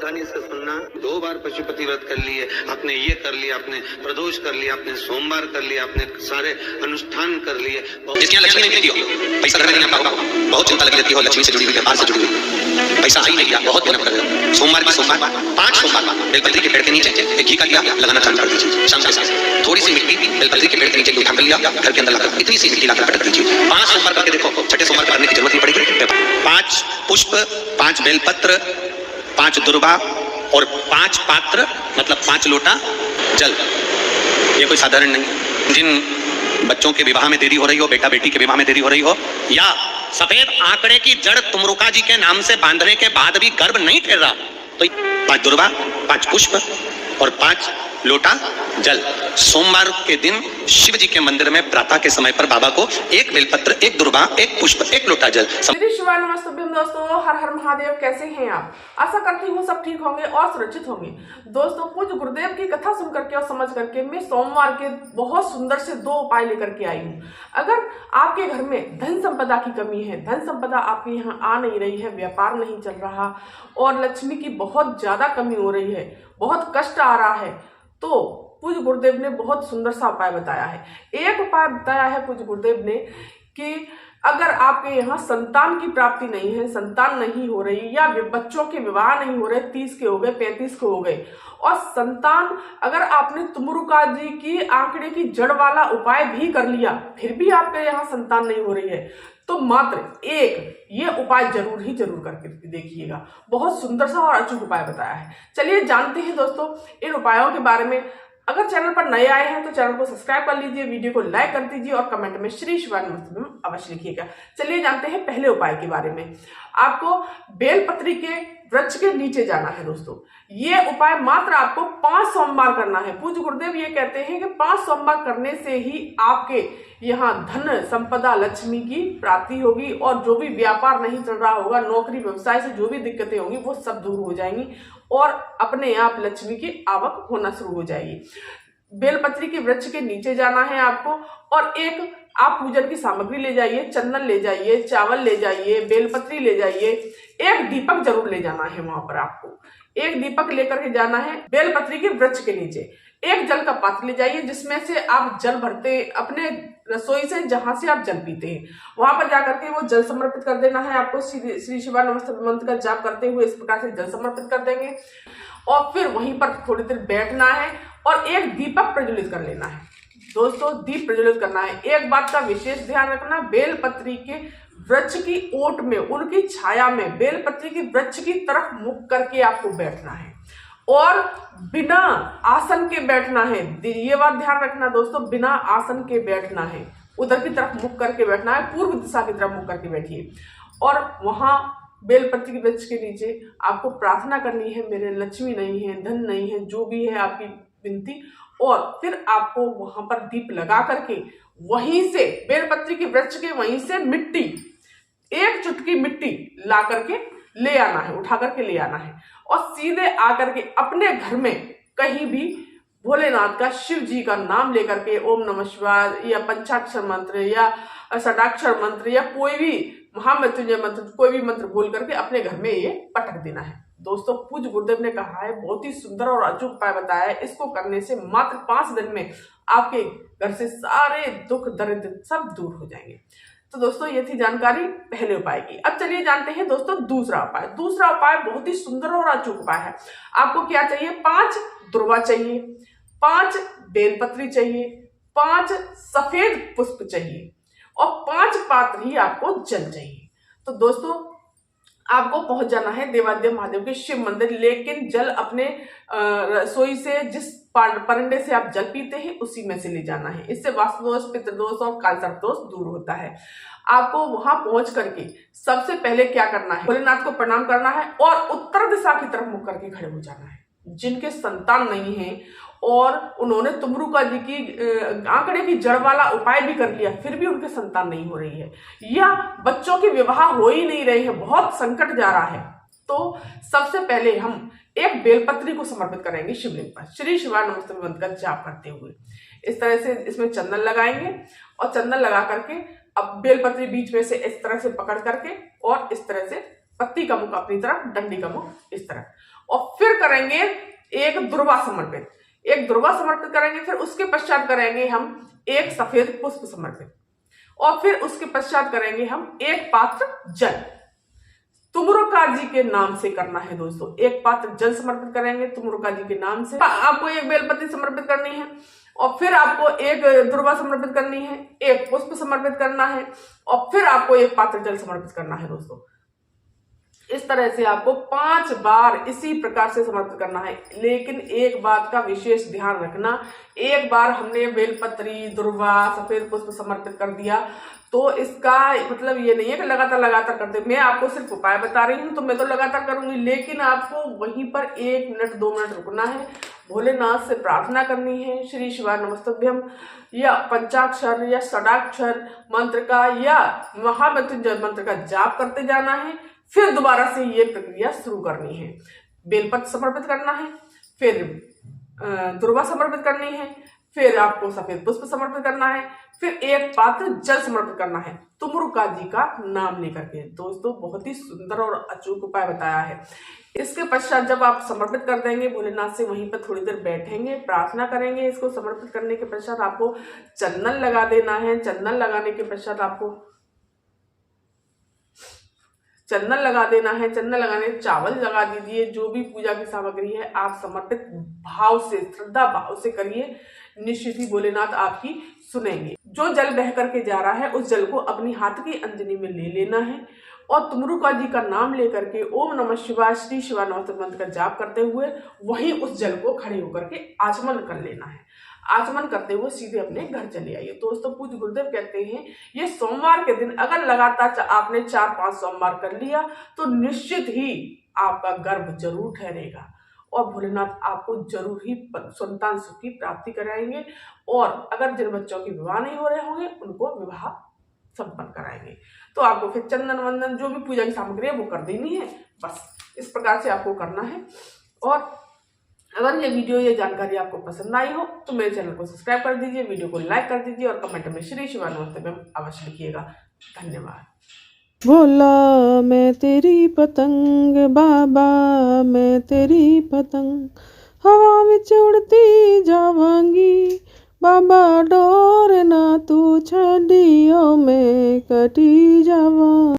सावधानी से सुनना। 2 बार पशुपति व्रत कर लिए, आपने ये कर लिया, आपने प्रदोष कर लिया, आपने सोमवार कर लिया, आपने सारे अनुष्ठान कर लिए। जिसके यहाँ लक्ष्मी नहीं मिलती हो, पैसा घर में नहीं आता होगा, बहुत चिंता लगी रहती हो, लक्ष्मी से जुड़ी हुई, व्यापार से जुड़ी हुई, पैसा आई नहीं गया, बहुत मेहनत कर रहे हो। सोमवार 5 सोमवार बेलपत्री के पेड़ के नीचे एक घी का दिया लगाना चालू कर दीजिए। शाम के साथ थोड़ी सी मिट्टी बेलपत्री के पेड़ के नीचे उठा कर लिया, घर के अंदर लगाकर इतनी सी मिट्टी लाकर पटक दीजिए। 5 सोमवार करके देखो, छठे सोमवार करने की जरूरत नहीं पड़ेगी। 5 पुष्प, 5 बेलपत्र, 5 दुर्वा और 5 पात्र मतलब 5 लोटा जल। ये कोई साधारण नहीं। जिन बच्चों के विवाह में देरी हो रही हो, बेटा बेटी के विवाह में देरी हो रही हो, या सफेद आंकड़े की जड़ तुमरुका जी के नाम से बांधने के बाद भी गर्भ नहीं ठहर रहा, तो 5 दुर्वा, 5 पुष्प और 5 लोटा जल। सोमवार के दिन शिव जी के मंदिर में प्रातः के समय पर बाबा को 1 बेलपत्र, 1 दुर्वा, 1 पुष्प, 1 लोटा जल। शिवाय नमस्तुभ्यम दोस्तों, हर हर महादेव। कैसे हैं आप? आशा करती हूँ सब ठीक होंगे और सुरक्षित होंगे। दोस्तों, पूज्य गुरुदेव की कथा सुन करके और समझ करके मैं सोमवार के बहुत सुंदर से 2 उपाय लेकर के आई हूँ। अगर आपके घर में धन संपदा की कमी है, धन संपदा आपके यहाँ आ नहीं रही है, व्यापार नहीं चल रहा और लक्ष्मी की बहुत ज्यादा कमी हो रही है, बहुत कष्ट आ रहा है, तो पूज्य गुरुदेव ने बहुत सुंदर सा उपाय बताया है। एक उपाय बताया है पूज्य गुरुदेव ने कि अगर आपके यहाँ संतान की प्राप्ति नहीं है, संतान नहीं हो रही या बच्चों के विवाह नहीं हो रहे, 30 के हो गए, 35 के हो गए, और संतान अगर आपने तुमरुका जी की आंकड़े की जड़ वाला उपाय भी कर लिया फिर भी आपके यहाँ संतान नहीं हो रही है, तो मात्र एक ये उपाय जरूर करके देखिएगा। बहुत सुंदर सा और अचूक उपाय बताया है। चलिए जानते हैं दोस्तों इन उपायों के बारे में। अगर चैनल पर नए आए हैं तो चैनल को सब्सक्राइब कर लीजिए, वीडियो को लाइक कर दीजिए और कमेंट में श्री शिवाय नमस्तुभ्यम अवश्य लिखिएगा। चलिए जानते हैं पहले उपाय के बारे में। आपको बेलपत्री के वृक्ष के नीचे जाना है दोस्तों। ये उपाय मात्र आपको 5 सोमवार करना है। पूज्य गुरुदेव ये कहते हैं कि 5 सोमवार करने से ही आपके यहाँ धन संपदा लक्ष्मी की प्राप्ति होगी और जो भी व्यापार नहीं चल रहा होगा, नौकरी व्यवसाय से जो भी दिक्कतें होंगी वो सब दूर हो जाएंगी और अपने आप लक्ष्मी की आवक होना शुरू हो जाएगी। बेलपत्री के वृक्ष के नीचे जाना है आपको और एक आप पूजन की सामग्री ले जाइए, चंदन ले जाइए, चावल ले जाइए, बेलपत्री ले जाइए, एक दीपक जरूर ले जाना है। वहां पर आपको एक दीपक लेकर के जाना है बेलपत्री के वृक्ष के नीचे। एक जल का पात्र ले जाइए जिसमें से आप जल भरते, अपने रसोई से जहां से आप जल पीते हैं वहां पर जाकर के वो जल समर्पित कर देना है आपको। श्री शिवाय नमस्तुभ्यम मंत्र का जाप करते हुए इस प्रकार से जल समर्पित कर देंगे और फिर वहीं पर थोड़ी देर बैठना है और एक दीपक प्रज्वलित कर लेना है। दोस्तों, दीप प्रज्वलित करना है। एक बात का विशेष ध्यान रखना, बेलपत्री के वृक्ष की ओट में, उनकी छाया में बेलपत्री के वृक्ष की तरफ मुख करके आपको बैठना है और बिना आसन के बैठना है। ये बात ध्यान रखना दोस्तों, बिना आसन के बैठना है, उधर की तरफ मुख करके बैठना है, पूर्व दिशा की तरफ मुख करके बैठिए और वहां बेलपत्री के वृक्ष के नीचे आपको प्रार्थना करनी है, मेरे लक्ष्मी नहीं है, धन नहीं है, जो भी है आपकी विनती, और फिर आपको वहां पर दीप लगा करके वहीं से बेलपत्री के वृक्ष के वहीं से मिट्टी, एक चुटकी मिट्टी ला करके ले आना है, उठा करके ले आना है और सीधे आकर के अपने घर में कहीं भी भोलेनाथ का, शिव जी का नाम लेकर के ओम नमः शिवाय या पंचाक्षर मंत्र या षडाक्षर मंत्र या कोई भी महामृत्युंजय मंत्र, कोई भी मंत्र बोल करके अपने घर में ये पटक देना है। दोस्तों, पूज्य गुरुदेव ने कहा है, बहुत ही सुंदर और अचूक उपाय बताया है। इसको करने से मात्र 5 दिन में आपके घर से सारे दुख दरिद्र सब दूर हो जाएंगे। तो दोस्तों, ये थी जानकारी पहले उपाय की। अब चलिए जानते हैं दोस्तों दूसरा उपाय। दूसरा उपाय बहुत ही सुंदर और अचूक उपाय है। आपको क्या चाहिए? 5 दुर्वा चाहिए, 5 बेलपत्री चाहिए, 5 सफेद पुष्प चाहिए और 5 पात्र ही आपको जल चाहिए। तो दोस्तों, आपको पहुंच जाना है देवादेव महादेव के शिव मंदिर, लेकिन जल अपने रसोई से, जिस परंडे से आप जल पीते हैं उसी में से ले जाना है। इससे वास्तु दोष, पितृदोष और कालसर्प दोष दूर होता है। आपको वहां पहुंच करके सबसे पहले क्या करना है? भोलेनाथ को प्रणाम करना है और उत्तर दिशा की तरफ मुख करके खड़े हो जाना है। जिनके संतान नहीं है और उन्होंने तुमरुका जी की आंकड़े की जड़ वाला उपाय भी कर लिया फिर भी उनके संतान नहीं हो रही है या बच्चों के विवाह हो ही नहीं रहे हैं, बहुत संकट जा रहा है, तो सबसे पहले हम एक बेलपत्री को समर्पित करेंगे शिवलिंग पर, श्री शिवाय नमस्तुभ्यम मंत्र का जाप करते हुए। इस तरह से इसमें चंदन लगाएंगे और चंदन लगा करके अब बेलपत्री बीच में से इस तरह से पकड़ करके और इस तरह से पत्ती का मुख अपनी तरफ, डंडी का मुख इस तरह, और फिर करेंगे एक दुर्वा समर्पित, एक दुर्वा समर्पित करेंगे। फिर उसके पश्चात करेंगे हम एक सफेद पुष्प समर्पित, और फिर उसके पश्चात करेंगे हम एक पात्र जल। तुमरुका जी के नाम से करना है दोस्तों, एक पात्र जल समर्पित करेंगे तुमरुका जी के नाम से। आपको एक बेलपत्ती समर्पित करनी है, और फिर आपको एक दुर्वा समर्पित करनी है, एक पुष्प समर्पित करना है, और फिर आपको एक पात्र जल समर्पित करना है दोस्तों। इस तरह से आपको 5 बार इसी प्रकार से समर्पित करना है। लेकिन एक बात का विशेष ध्यान रखना, एक बार हमने बेलपत्री, दुर्वा, सफेद पुष्प समर्पित कर दिया तो इसका मतलब ये नहीं है कि लगातार करते। मैं आपको सिर्फ उपाय बता रही हूँ तो मैं तो लगातार करूंगी, लेकिन आपको वहीं पर 1 मिनट 2 मिनट रुकना है, भोलेनाथ से प्रार्थना करनी है, श्री शिवाय नमस्तुभ्यम या पंचाक्षर या षडाक्षर मंत्र का या महामृत्युंजय मंत्र का जाप करते जाना है। फिर दोबारा से ये प्रक्रिया शुरू करनी है। बेलपत्र समर्पित करना है, फिर दुर्वा समर्पित करनी है, फिर आपको सफेद पुष्प समर्पित करना है, फिर एक पात्र जल समर्पित करना है तुमरुका जी का नाम लेकर के। दोस्तों बहुत ही सुंदर और अचूक उपाय बताया है। इसके पश्चात जब आप समर्पित कर देंगे भोलेनाथ से, वहीं पर थोड़ी देर बैठेंगे, प्रार्थना करेंगे। इसको समर्पित करने के पश्चात आपको चंदन लगा देना है। चंदन लगाने के पश्चात आपको चंदन लगा देना है। चंदन लगाने चावल लगा दीजिए, जो भी पूजा की सामग्री है आप समर्पित भाव से, श्रद्धा भाव से करिए, निश्चित ही भोलेनाथ आपकी सुनेंगे। जो जल बह करके जा रहा है उस जल को अपनी हाथ की अंजनी में ले लेना है और तुमरुका जी का नाम लेकर के ओम नमः शिवाय श्री शिवाय नमस्तुभ्यम मंत्र का जाप करते हुए वहीं उस जल को खड़े होकर के आचमन कर लेना है। आचमन करते हुए सीधे अपने घर चले आइए। दोस्तों पूज्य गुरुदेव कहते हैं ये सोमवार के दिन अगर लगातार आपने 4-5 सोमवार कर लिया तो निश्चित ही आपका गर्भ जरूर ठहरेगा और भोलेनाथ आपको जरूर ही संतान सुख की प्राप्ति कराएंगे। और अगर जिन बच्चों के विवाह नहीं हो रहे होंगे उनको विवाह संपन्न कराएंगे। तो आपको फिर चंदन वंदन जो भी पूजा की सामग्री है वो कर देनी है। बस इस प्रकार से आपको करना है। और अगर ये वीडियो, ये जानकारी आपको पसंद आई हो तो मेरे चैनल को सब्सक्राइब कर दीजिए, वीडियो को लाइक कर दीजिए और कमेंट में श्री शिवाय नमस्तुभ्यम अवश्य लिखिएगा। धन्यवाद। भोला मैं तेरी पतंग, बाबा मैं तेरी पतंग, हवा में उड़ती जावांगी, बाबा डोर ना तू छड़ियों में कटी जावा।